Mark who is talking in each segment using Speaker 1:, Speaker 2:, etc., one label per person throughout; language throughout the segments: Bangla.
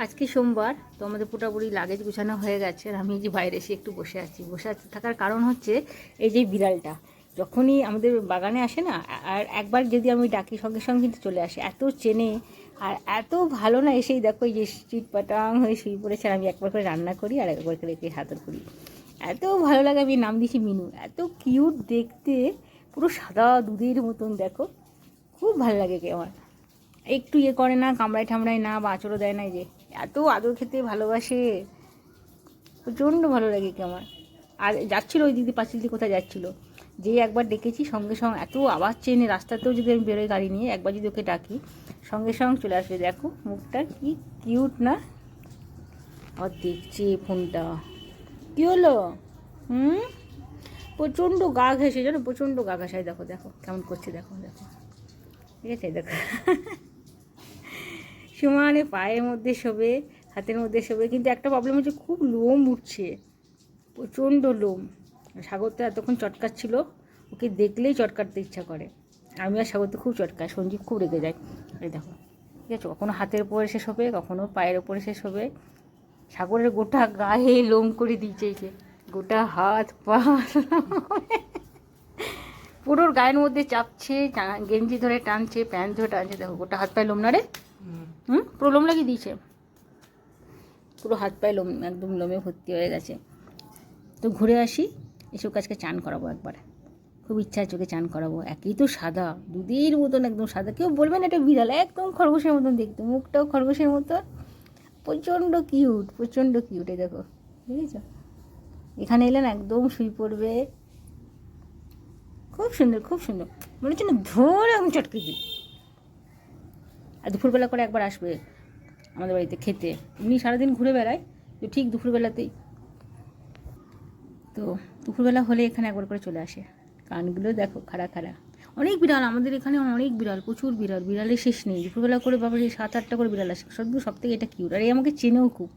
Speaker 1: আজকে সোমবার, তো আমাদের পুরোপুরি লাগেজ গুছানো হয়ে গেছে। আর আমি এই যে বাইরে এসে একটু বসে থাকার কারণ হচ্ছে এই যে বিড়ালটা যখনই আমাদের বাগানে আসে না, আর একবার যদি আমি ডাকি সঙ্গে সঙ্গে কিন্তু চলে আসে, এত চেনে আর এত ভালো না। এসেই দেখো এই যে চিট পাটাং হয়ে শুয়ে পড়েছে, আর আমি একবার করে রান্না করি আর একবার করে একে হাতর করি। এত ভালো লাগে, আমি নাম দিয়েছি মিনু। এত কিউট দেখতে, পুরো সাদা দুধের মতন দেখো, খুব ভালো লাগে কে আমার। একটু ইয়ে করে না, কামড়ায় ঠামড়ায় না বা আঁচড়ও দেয় না, এই যে এত আদর খেতে ভালোবাসে, প্রচণ্ড ভালো লাগে কি আমার। আর যাচ্ছিলো ওই দিদি পাঁচিল দিয়ে কোথায় যাচ্ছিলো, যে একবার ডেকেছি সঙ্গে সঙ্গে এত আওয়াজ চেনে, রাস্তাতেও যদি আমি বেরোই গাড়ি নিয়ে, একবার যদি ওকে ডাকি সঙ্গে সঙ্গে চলে আসবে। দেখো মুখটা কি কিউট না। আর দেখছি ফোনটা কী হলো, প্রচণ্ড গা ঘেঁষে, জানো, প্রচণ্ড গা ঘেঁষায়। দেখো দেখো কেমন করছে, দেখো দেখো, ঠিক আছে দেখো। সমানে পায়ের মধ্যে শোবে, হাতের মধ্যে শোবে, কিন্তু একটা প্রবলেম হচ্ছে খুব লোম উঠছে, প্রচণ্ড লোম। সাগর তো এতক্ষণ চটকাচ্ছিল, ওকে দেখলেই চটকাতে ইচ্ছা করে। আমি আর সাগর তো খুব চটকায়, সঞ্জীব খুব রেগে যায়। এই দেখো, ঠিক আছে, কখনো হাতের ওপরে শেষ হবে, কখনো পায়ের ওপরে শেষ হবে। সাগরের গোটা গায়ে লোম করে দিয়েছে, এই যে গোটা হাত পা পুরোর গায়ের মধ্যে চাপছে, গেঞ্জি ধরে টানছে, প্যান্ট ধরে টানছে। দেখো গোটা হাত পায়ে লোম না রে, পুরো লোম লাগিয়ে দিয়েছে, পুরো হাত পায়ে লোম, একদম লোমে ভর্তি হয়ে গেছে। তো ঘুরে আসি, এসব কাজকে চান করাবো একবার, খুব ইচ্ছা আছে ওকে চান করাবো। একই তো সাদা দুধের মতন, একদম সাদা, কেউ বলবে না এটা বিড়াল, একদম খরগোশের মতন দেখতে, মুখটাও খরগোশের মতন, প্রচণ্ড কিউট, প্রচণ্ড কিউট। এই দেখো, বুঝেছ, এখানে এলে না একদম শুয়ে পড়বে, খুব সুন্দর, খুব সুন্দর, মনে হচ্ছে না ধরে আমি চটকে দিই। আর দুপুরবেলা করে একবার আসবে আমাদের বাড়িতে খেতে, এমনি সারাদিন ঘুরে বেড়ায়, তো ঠিক দুপুরবেলাতেই, তো দুপুরবেলা হলে এখানে একবার করে চলে আসে। কানগুলো দেখো খাড়া খাড়া, অনেক বিড়াল আমাদের এখানে, অনেক বিড়াল, প্রচুর বিড়াল, বিড়ালের শেষ নেই। দুপুরবেলা করে বাবা 7-8টা করে বিড়াল আসে, সব থেকে এটা কিউট। আর এই আমাকে চেনেও খুব,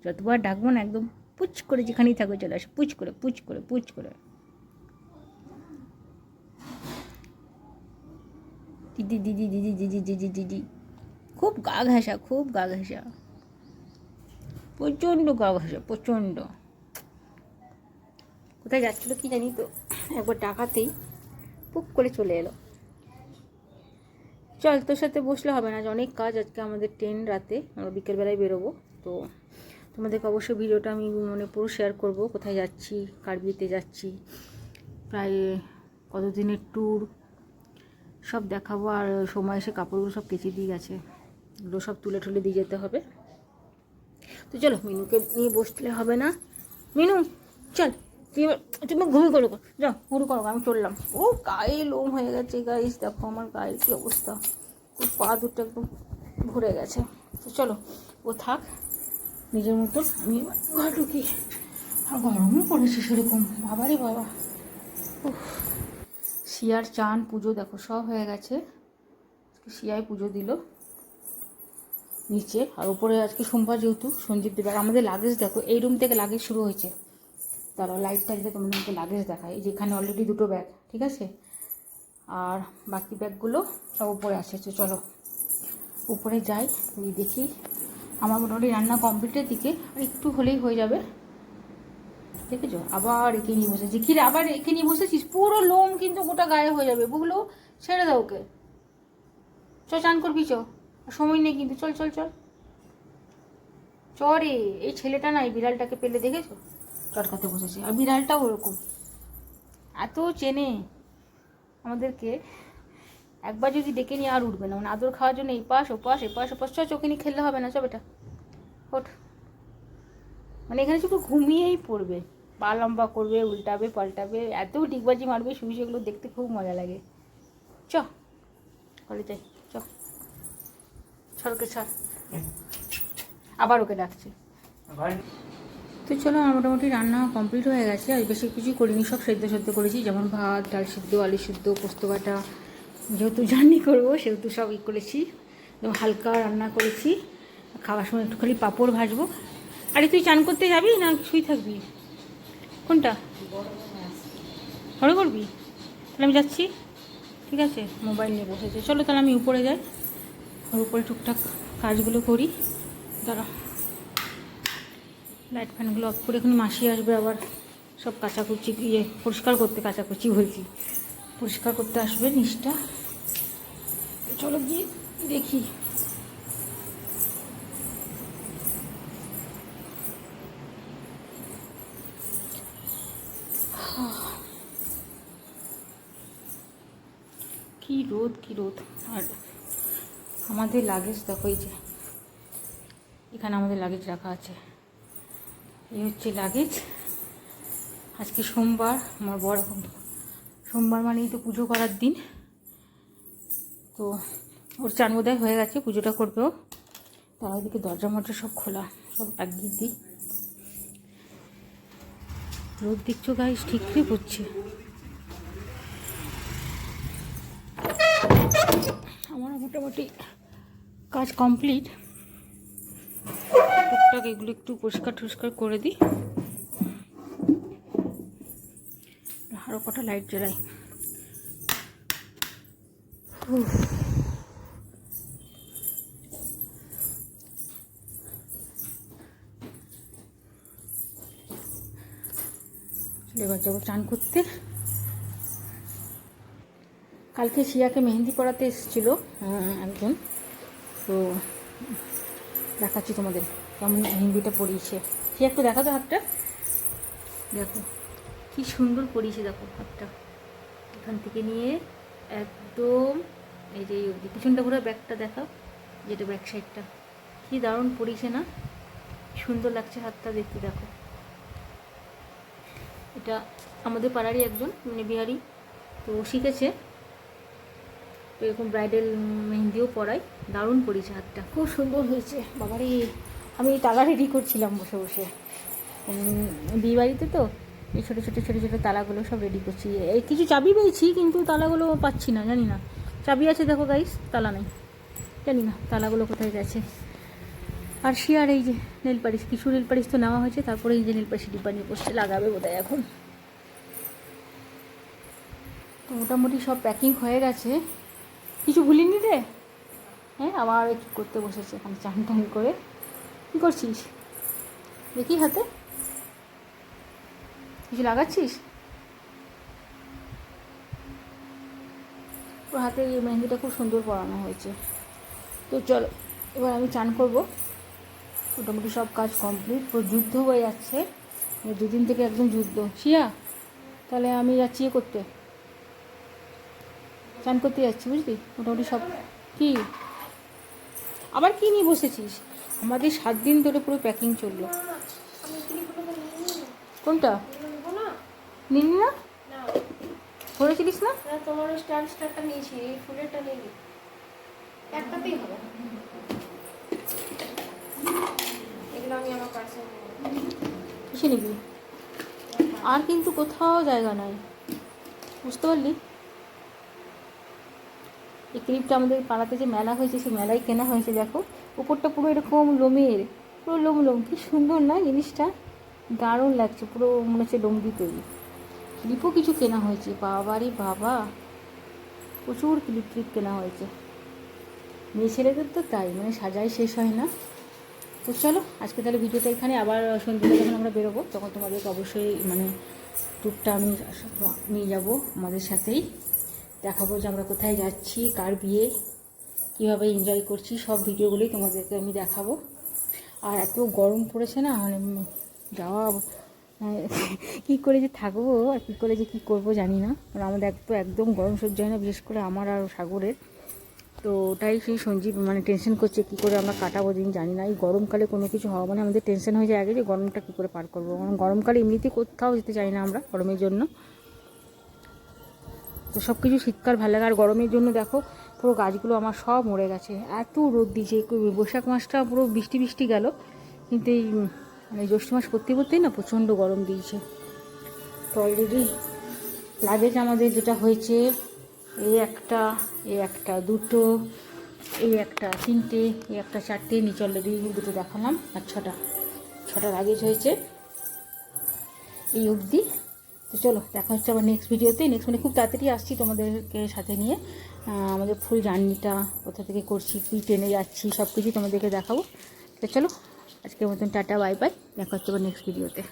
Speaker 1: যতবার ডাকবো না একদম পুচ করে যেখানেই থাকবে চলে আসে, পুচ করে পুচ করে পুচ করে। দিদি দিদি দিদি দিদি দিদি দিদি, খুব গা ঘেঁষা, খুব গা ঘেঁষা, প্রচণ্ড গা ঘেঁষা, প্রচণ্ড। কোথায় যাচ্ছিলো কি জানি, তো একবার ডাকাতেই পুক করে চলে এলো। চল, তোর সাথে বসলে হবে না, অনেক কাজ আজকে আমাদের ট্রেন রাতে, আমরা বিকেলবেলায় বেরোবো। তো তোমাদেরকে অবশ্যই ভিডিওটা আমি মানে পুরো শেয়ার করব, কোথায় যাচ্ছি, কার বিয়েতে যাচ্ছি, প্রায় কতদিনের ট্যুর সব দেখাবো। আর সময় এসে কাপড়গুলো সব কেচে দিয়ে গেছে, এগুলো সব তুলে ঠুলে দিয়ে যেতে হবে। তো চলো, মিনুকে নিয়ে বসলে হবে না। মিনু চল, তুমি ঘুমিয়ে করো, যাও ঘুরু করো, আমি চললাম। ও গায়ে লোম হয়ে গেছে গাইস, দেখো আমার গায়ের কী অবস্থা, ওর পা দুটো একদম ভরে গেছে। তো চলো, ও থাক নিজের মতন, আমি ঘর ঢুকি। আর গরমও পড়েছে সেরকম, বাবারে বাবা। শিয়ার চান পুজো দেখো সব হয়ে গেছে, শিয়ায় পুজো দিল নিচে, আর উপরে আজকে সোমবার যেহেতু সঞ্জীব দেব। আর আমাদের লাগেজ দেখো, এই রুম থেকে লাগেজ শুরু হয়েছে। তারা লাইটটা দিয়ে তোমাদেরকে লাগেজ দেখায়, এই যে এখানে অলরেডি 2টো ব্যাগ, ঠিক আছে, আর বাকি ব্যাগগুলো সব উপরে আসছে। চলো উপরে যাই, দেখি। আমার মোটামুটি রান্না কমপ্লিটের দিকে, আর একটু হলেই হয়ে যাবে। দেখেছো, আবার একে নিয়ে বসেছি, কি রে আবার একে নিয়ে বসেছিস, পুরো লোম কিন্তু গোটা গায়ে হয়ে যাবে, বুগলো ছেড়ে দাও ওকে। চ চান করবি, চ, সময় নেই কিন্তু, চল চল চল চরে। এই ছেলেটা না এই বিড়ালটাকে পেলে দেখেছো চটকাতে বসেছে, আর বিড়ালটাও ওরকম, এত চেনে আমাদেরকে। একবার যদি ডেকে নিয়ে আর উঠবে না, মানে আদর খাওয়ার জন্য এই পাশ ওপাশ এপাশ ওপাশ। চোখে নিয়ে খেললে হবে না, চ বেটা ওঠ। মানে এখানে শুধু ঘুমিয়েই পড়বে, পা লম্বা করবে, উল্টাবে পাল্টাবে, এত ডিগবাজি মারবে, শুয়ে সেগুলো দেখতে খুব মজা লাগে। চ কলে যাই, চ, ছাড়কে ছাড়, আবার ওকে ডাকছে। তো চলো, আমার মোটামুটি রান্না কমপ্লিট হয়ে গেছে, আর বেশি কিছুই করিনি, সব সেদ্ধ করেছি, যেমন ভাত, ডাল সিদ্ধ, আলু সিদ্ধ, পোস্ত বাটা, যেহেতু জার্নি করবো সেহেতু সব করেছি, এবং হালকা রান্না করেছি। খাওয়ার সময় একটু খালি পাঁপড় ভাজবো। আরে তুই চান করতে যাবি না শুই থাকবি, কোনটা ঘরে করবি? তাহলে আমি যাচ্ছি, ঠিক আছে, মোবাইল নিয়ে বসেছে। চলো তাহলে আমি উপরে যাই, আর উপরে টুকটাক কাজগুলো করি, তারা লাইট ফ্যানগুলো অফ করে এখন মাসি আসবে আবার সব কাচাকুচি পরিষ্কার করতে, কাচাকুচি বলছি, পরিষ্কার করতে আসবে নিচটা। চলো গিয়ে দেখি। কি রোদ, কি রোদ। আর আমাদের লাগেজ দেখো, এই যে এখানে আমাদের লাগেজ রাখা আছে, এই হচ্ছে লাগেজ। আজকে সোমবার, আমার বড় এখন সোমবার মানেই তো পুজো করার দিন, তো ওর চান বোধহয় হয়ে গেছে, পুজোটা করবেও। তার ওইদিকে দরজা মরজা সব খোলা, সব লাগিয়ে দিই। রোদ দেখছো গাইস, ঠিকই পড়ছে। আমার মোটামুটি কাজ কমপ্লিট, টুকটাক এগুলো একটু পরিষ্কার টরিষ্কার করে দিই, আরও কটা লাইট জ্বালাই। এবার যাবো চান করতে। কালকে শিয়াকে মেহেন্দি পড়াতে এসেছিলো একজন, তো দেখাচ্ছি তোমাদের কেমন মেহেন্দিটা পরিয়েছে। শিয়া একটু দেখা তো হাতটা, দেখো কি সুন্দর পরিয়েছে, দেখো হাতটা এখান থেকে নিয়ে একদম এই যে অবধি। পিছনটা ঘুরে ব্যাকটা দেখাও, যেটা ব্যাক সাইডটা, কি দারুণ পরিয়েছে না, সুন্দর লাগছে হাতটা দেখতে। দেখো এটা আমাদের পাড়ারই একজন, মানে বিহারি, তো শিখেছে, তো এরকম ব্রাইডাল মেহেন্দিও পরাই, দারুণ পরিয়েছে হাতটা, খুব সুন্দর হয়েছে। বাবারে, আমি তালা রেডি করছিলাম বসে বসে, বিয়ে বাড়িতে তো এই ছোটো ছোটো ছোটো ছোটো তালাগুলো সব রেডি করছি। এই কিছু চাবি পেয়েছি, কিন্তু তালাগুলো পাচ্ছি না, জানি না। চাবি আছে দেখো গাইস, তালা নেই, জানি না তালাগুলো কোথায় গেছে। আর শিয়ার এই যে নেল পালিশ, কিছু নেল পালিশ তো নেওয়া হয়েছে, তারপরে এই যে নেল পালিশ ডিব্বা নিয়ে বসে লাগাবে বোধহয় এখন। তো মোটামুটি সব প্যাকিং হয়ে গেছে, কিছু ভুলিনি রে। হ্যাঁ, আবার কী করতে বসেছে এখানে চান টান করে। কী করছিস দেখি, হাতে কিছু লাগাচ্ছিস? ওর হাতে এই মেহেন্দিটা খুব সুন্দর পরানো হয়েছে। তো চলো এবার আমি চান করব। মোটামুটি সব কাজ কমপ্লিট, পুরো যুদ্ধ হয়ে যাচ্ছে, দুদিন থেকে একদম যুদ্ধ। শিয়া, তাহলে আমি যাচ্ছি করতে, চান করতে যাচ্ছি, বুঝলি? মোটামুটি সব। কি আবার কি নিয়ে বসেছিস? আমাদের 7 দিন ধরে পুরো প্যাকিং চললো। কোনটা নিলি না? ভরেছিলিস না?
Speaker 2: তোমার স্টারটা নিয়েছি, এই ফুলেরটা নিয়ে নি, একটাতেই হবে। এগুলো আমি আমার পার্সে
Speaker 1: কিসে নিবি? আর কিন্তু কোথাও জায়গা নাই, বুঝতে পারলি? এই ক্লিপটা আমাদের পাড়াতে যে মেলা হয়েছে, সেই মেলায় কেনা হয়েছে। দেখো উপরটা পুরো এরকম লোমের, পুরো লোম লোম, কি সুন্দর না জিনিসটা, দারুণ লাগছে, পুরো মনে হচ্ছে লোম দিয়ে তৈরি। ক্লিপও কিছু কেনা হয়েছে, বাবারে বাবা, প্রচুর ক্লিপ ক্লিপ কেনা হয়েছে। মেয়ে ছেলেদের তো তাই, মানে সাজাই শেষ হয় না। তো চলো আজকে তাহলে ভিডিওটা এখানে, আবার সন্ধ্যেটা যখন আমরা বেরোবো তখন তোমাদেরকে অবশ্যই মানে ট্যুরটা আমি নিয়ে যাবো, আমাদের সাথেই দেখাবো যে আমরা কোথায় যাচ্ছি, কার বিয়ে, কীভাবে এনজয় করছি, সব ভিডিওগুলোই তোমাদেরকে আমি দেখাবো। আর এত গরম পড়েছে না, মানে যাওয়া কী করে যে থাকবো আর কী করে যে কী করবো জানি না। কারণ আমাদের একদম গরম সহ্য হয় না, বিশেষ করে আমার আর সাগরের। তো ওটাই সেই সঞ্জীব মানে টেনশন করছে, কী করে আমরা কাটাবো দিন জানি না। এই গরমকালে কোনো কিছু হওয়া মানে আমাদের টেনশন হয়ে যায় আগে, যে গরমটা কী করে পার করবো। কারণ গরমকালে এমনিতেই কোথাও যেতে চাই না আমরা গরমের জন্য, তো সব কিছু শীতকাল ভালো লাগে। আর গরমের জন্য দেখো পুরো গাছগুলো আমার সব মরে গেছে, এত রোদ দিয়েছে। বৈশাখ মাসটা পুরো বৃষ্টি বৃষ্টি গেল, কিন্তু এই মানে জ্যৈষ্ঠ মাস করতে করতেই না প্রচণ্ড গরম দিয়েছে। তো অলরেডি লাগেজ আমাদের যেটা হয়েছে, এই একটা দুটো, এই একটা তিনটে, এই একটা চারটে, নিচে অলরেডি দুটো দেখালাম, আর ছটা লাগেজ হয়েছে এই অবধি। তো চলো দেখা হচ্ছে আবার নেক্সট ভিডিওতে। নেক্সট মানে খুব তাড়াতাড়ি আসছি তোমাদেরকে সাথে নিয়ে, আমাদের ফুল জার্নিটা কোথা থেকে করছি, কী ট্রেনে যাচ্ছি, সব কিছু তোমাদেরকে দেখাবো। তো চলো আজকের মতন টাটা বাই বাই, দেখা হচ্ছে আবার নেক্সট ভিডিওতে।